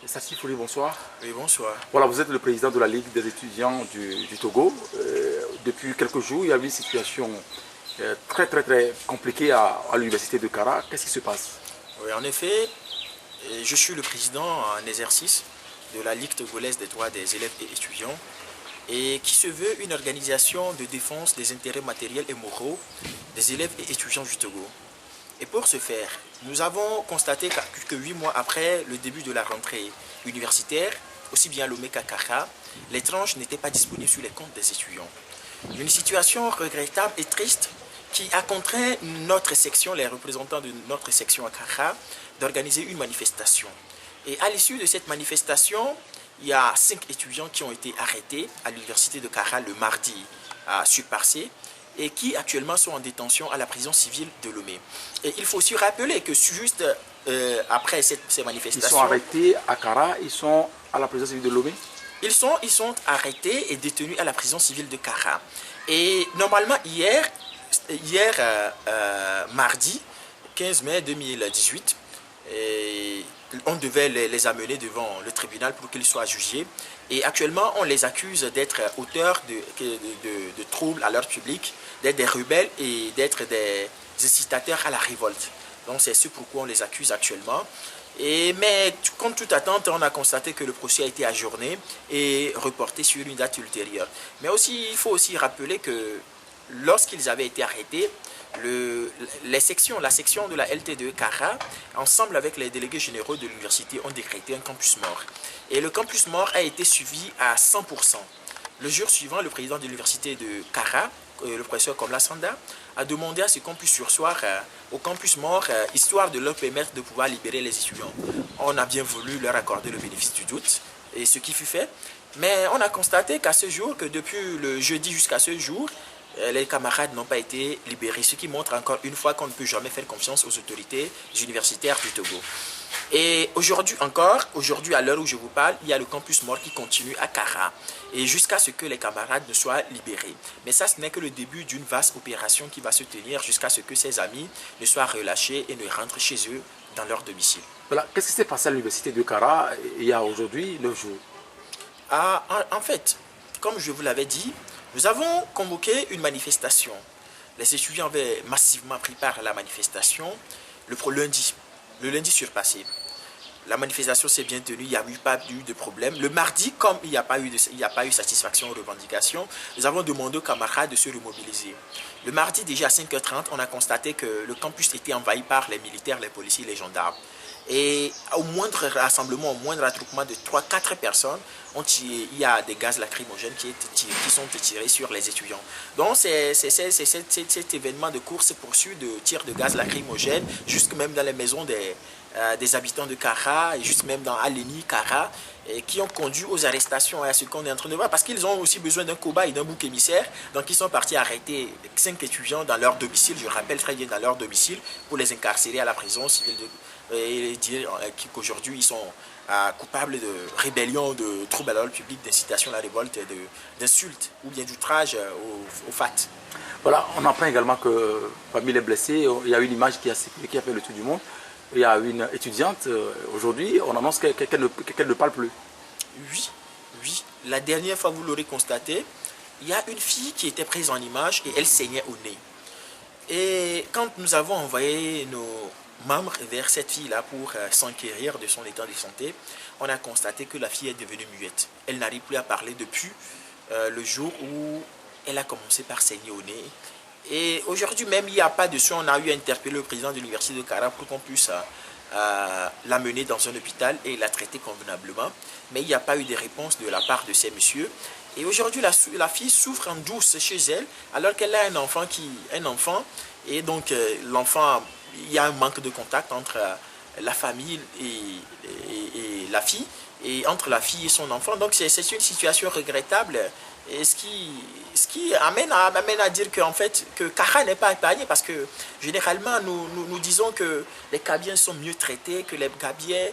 Sassi Fouli, bonsoir. Oui, bonsoir. Voilà, vous êtes le président de la Ligue des étudiants du Togo. Depuis quelques jours, il y a eu une situation très compliquée à l'université de Kara. Qu'est-ce qui se passe? Oui, en effet, je suis le président en exercice de la Ligue togolaise des droits des élèves et étudiants et qui se veut une organisation de défense des intérêts matériels et moraux des élèves et étudiants du Togo. Et pour ce faire, nous avons constaté que 8 mois après le début de la rentrée universitaire, aussi bien à Lomé qu'à Kara, les tranches n'étaient pas disponibles sur les comptes des étudiants. Une situation regrettable et triste qui a contraint notre section, les représentants de notre section à Kara, d'organiser une manifestation. Et à l'issue de cette manifestation, il y a 5 étudiants qui ont été arrêtés à l'université de Kara le mardi à Subpassé et qui actuellement sont en détention à la prison civile de Lomé. Et il faut aussi rappeler que juste après ces manifestations... Ils sont arrêtés à Kara, ils sont à la prison civile de Lomé? Ils sont arrêtés et détenus à la prison civile de Kara. Et normalement, hier mardi 15 mai 2018, on devait les amener devant le tribunal pour qu'ils soient jugés. Et actuellement, on les accuse d'être auteurs de troubles à l'ordre public, d'être des rebelles et d'être des incitateurs à la révolte. Donc c'est ce pourquoi on les accuse actuellement. Mais contre toute attente, on a constaté que le procès a été ajourné et reporté sur une date ultérieure. Mais aussi, il faut aussi rappeler que lorsqu'ils avaient été arrêtés, la section de la LT2 Kara, ensemble avec les délégués généraux de l'université, ont décrété un campus mort. Et le campus mort a été suivi à 100%. Le jour suivant, le président de l'université de Kara, le professeur Komla Sanda, a demandé à ce qu'on puisse surseoir au campus mort, histoire de leur permettre de pouvoir libérer les étudiants. On a bien voulu leur accorder le bénéfice du doute, et ce qui fut fait. Mais on a constaté qu'à ce jour, que depuis le jeudi jusqu'à ce jour, les camarades n'ont pas été libérés, ce qui montre encore une fois qu'on ne peut jamais faire confiance aux autorités universitaires du Togo. Et aujourd'hui à l'heure où je vous parle, il y a le campus mort qui continue à Kara, et jusqu'à ce que les camarades ne soient libérés. Mais ça, ce n'est que le début d'une vaste opération qui va se tenir jusqu'à ce que ces amis ne soient relâchés et ne rentrent chez eux dans leur domicile. Voilà. Qu'est-ce qui s'est passé à l'université de Kara il y a aujourd'hui 9 jours? En fait, comme je vous l'avais dit, nous avons convoqué une manifestation. Les étudiants avaient massivement pris part à la manifestation le lundi surpassé. La manifestation s'est bien tenue, il n'y a pas eu de problème. Le mardi, comme il n'y a pas eu satisfaction aux revendications, nous avons demandé aux camarades de se remobiliser. Le mardi, déjà à 5h30, on a constaté que le campus était envahi par les militaires, les policiers, les gendarmes. Et au moindre rassemblement, au moindre attroupement de 3-4 personnes, il y a des gaz lacrymogènes qui sont tirés sur les étudiants. Donc cet événement de course poursuit de tirs de gaz lacrymogènes, jusque même dans les maisons des habitants de Kara, et juste même dans Aleni, Kara, qui ont conduit aux arrestations et à ce qu'on est en train de voir, parce qu'ils ont aussi besoin d'un cobaye, d'un bouc émissaire. Donc ils sont partis arrêter 5 étudiants dans leur domicile, je rappelle très bien dans leur domicile, pour les incarcérer à la prison civile et dire qu'aujourd'hui ils sont coupables de rébellion, de troubles à l'ordre public, d'incitation à la révolte, d'insultes ou bien d'outrage au FAT. Voilà, on apprend également que parmi les blessés, il y a une image qui a fait le tour du monde. Il y a une étudiante, aujourd'hui, on annonce qu'elle ne parle plus. Oui. La dernière fois, vous l'aurez constaté, il y a une fille qui était prise en image et elle saignait au nez. Et quand nous avons envoyé nos membres vers cette fille-là pour s'enquérir de son état de santé, on a constaté que la fille est devenue muette. Elle n'arrive plus à parler depuis le jour où elle a commencé par saigner au nez. Et aujourd'hui même, il n'y a pas de soin. On a eu à interpeller le président de l'université de Kara pour qu'on puisse l'amener dans un hôpital et la traiter convenablement. Mais il n'y a pas eu de réponse de la part de ces messieurs. Et aujourd'hui, la fille souffre en douce chez elle, alors qu'elle a un enfant. Et donc, l'enfant, il y a un manque de contact entre la famille et la fille, et entre la fille et son enfant. Donc, c'est une situation regrettable. Et ce qui amène à dire qu'en fait, que Kara n'est pas épargné, parce que généralement, nous disons que les Kabiens sont mieux traités, que les Kabiens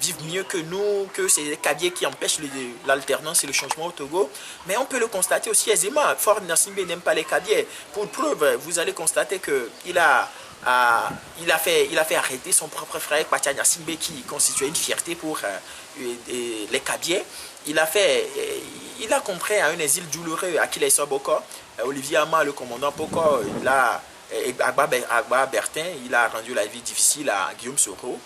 vivent mieux que nous, que c'est les Kabiens qui empêchent l'alternance et le changement au Togo. Mais on peut le constater aussi aisément. Ford Nassimbe n'aime pas les Kabiens. Pour preuve, vous allez constater qu'il a il a fait arrêter son propre frère Kwacha Nyasimbe qui constituait une fierté pour les Kabiais. Il a compris à un exil douloureux à Akile Boko. Olivier Ama, le commandant Boko, Agba Bertin, il a rendu la vie difficile à Guillaume Soro.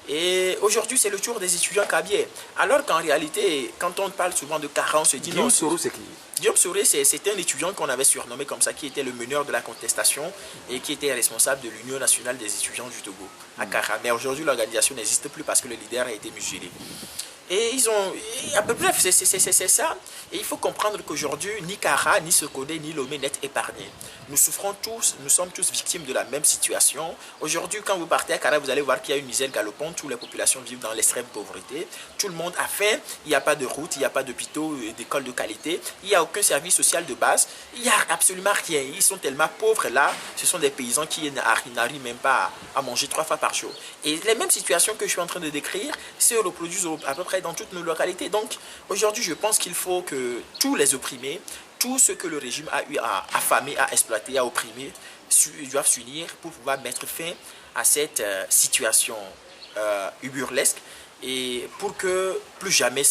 Et aujourd'hui, c'est le tour des étudiants kabiais. Alors qu'en réalité, quand on parle souvent de Kara, on se dit Guillaume non. Soro, c'est qui? Guillaume Soro, c'était un étudiant qu'on avait surnommé comme ça, qui était le meneur de la contestation et qui était responsable de l'Union nationale des étudiants du Togo à Kara. Mais aujourd'hui, l'organisation n'existe plus parce que le leader a été muselé. Et bref, c'est ça. Et il faut comprendre qu'aujourd'hui, ni Kara, ni Sokode, ni Lomé n'est épargné. Nous souffrons tous, nous sommes tous victimes de la même situation. Aujourd'hui, quand vous partez à Kara, vous allez voir qu'il y a une misère galopante. Toutes les populations vivent dans l'extrême pauvreté. Tout le monde a faim. Il n'y a pas de route, il n'y a pas d'hôpitaux, d'écoles de qualité. Il n'y a aucun service social de base. Il n'y a absolument rien. Ils sont tellement pauvres là. Ce sont des paysans qui n'arrivent même pas à manger 3 fois par jour. Et les mêmes situations que je suis en train de décrire se reproduisent à peu près dans toutes nos localités. Donc aujourd'hui, je pense qu'il faut que tous les opprimés, tout ce que le régime a eu à affamer, à exploiter, à opprimer, doivent s'unir pour pouvoir mettre fin à cette situation burlesque et pour que plus jamais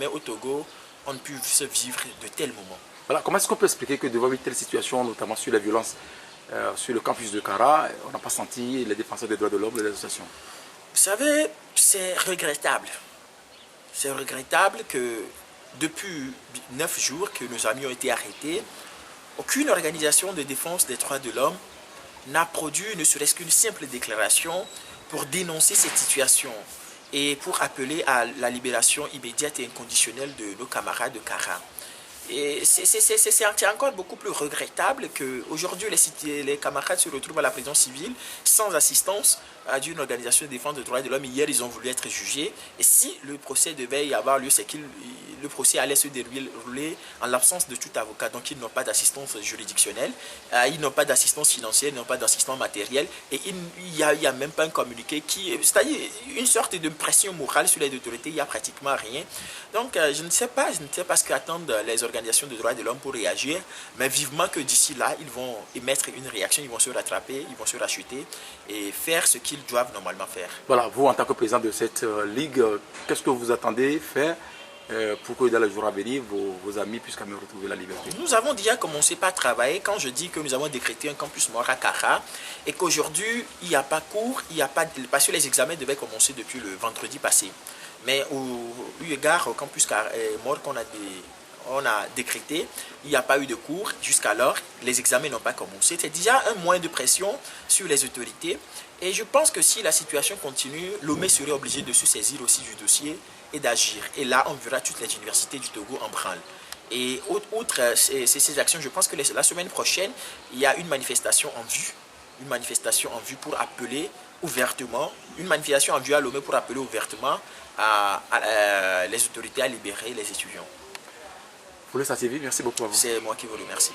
au Togo, on ne puisse vivre de tels moments. Voilà, comment est-ce qu'on peut expliquer que devant une telle situation, notamment sur la violence sur le campus de Kara, on n'a pas senti les défenseurs des droits de l'homme, les associations? Vous savez, c'est regrettable. C'est regrettable que depuis 9 jours que nos amis ont été arrêtés, aucune organisation de défense des droits de l'homme n'a produit ne serait-ce qu'une simple déclaration pour dénoncer cette situation et pour appeler à la libération immédiate et inconditionnelle de nos camarades de Kara. Et c'est encore beaucoup plus regrettable qu'aujourd'hui les camarades se retrouvent à la prison civile sans assistance d'une organisation de défense des droits de l'homme. Hier, ils ont voulu être jugés. Et si le procès devait y avoir lieu, c'est que le procès allait se dérouler en l'absence de tout avocat. Donc, ils n'ont pas d'assistance juridictionnelle, ils n'ont pas d'assistance financière, ils n'ont pas d'assistance matérielle. Et il n'y a même pas un communiqué c'est-à-dire une sorte de pression morale sur les autorités. Il n'y a pratiquement rien. Donc, je ne sais pas ce qu'attendent les organisations de droits de l'homme pour réagir. Mais vivement que d'ici là, ils vont émettre une réaction, ils vont se rattraper, ils vont se racheter et faire ce qu'ils doivent normalement faire. Voilà, vous en tant que président de cette ligue, qu'est-ce que vous attendez faire pour que dans les jours à venir, vos amis puissent quand même retrouver la liberté? Nous avons déjà commencé par travailler quand je dis que nous avons décrété un campus mort à Kara et qu'aujourd'hui, il n'y a pas cours, parce que les examens devaient commencer depuis le vendredi passé. Mais eu égard au campus mort on a décrété, il n'y a pas eu de cours jusqu'alors, les examens n'ont pas commencé. C'est déjà un moyen de pression sur les autorités. Et je pense que si la situation continue, l'OME serait obligé de se saisir aussi du dossier et d'agir. Et là, on verra toutes les universités du Togo en branle. Et outre ces actions, je pense que la semaine prochaine, il y a une manifestation en vue. Une manifestation en vue pour appeler ouvertement, une manifestation en vue à l'OME pour appeler ouvertement les autorités à libérer les étudiants. Pour le SATV, merci beaucoup à vous. C'est moi qui vous remercie.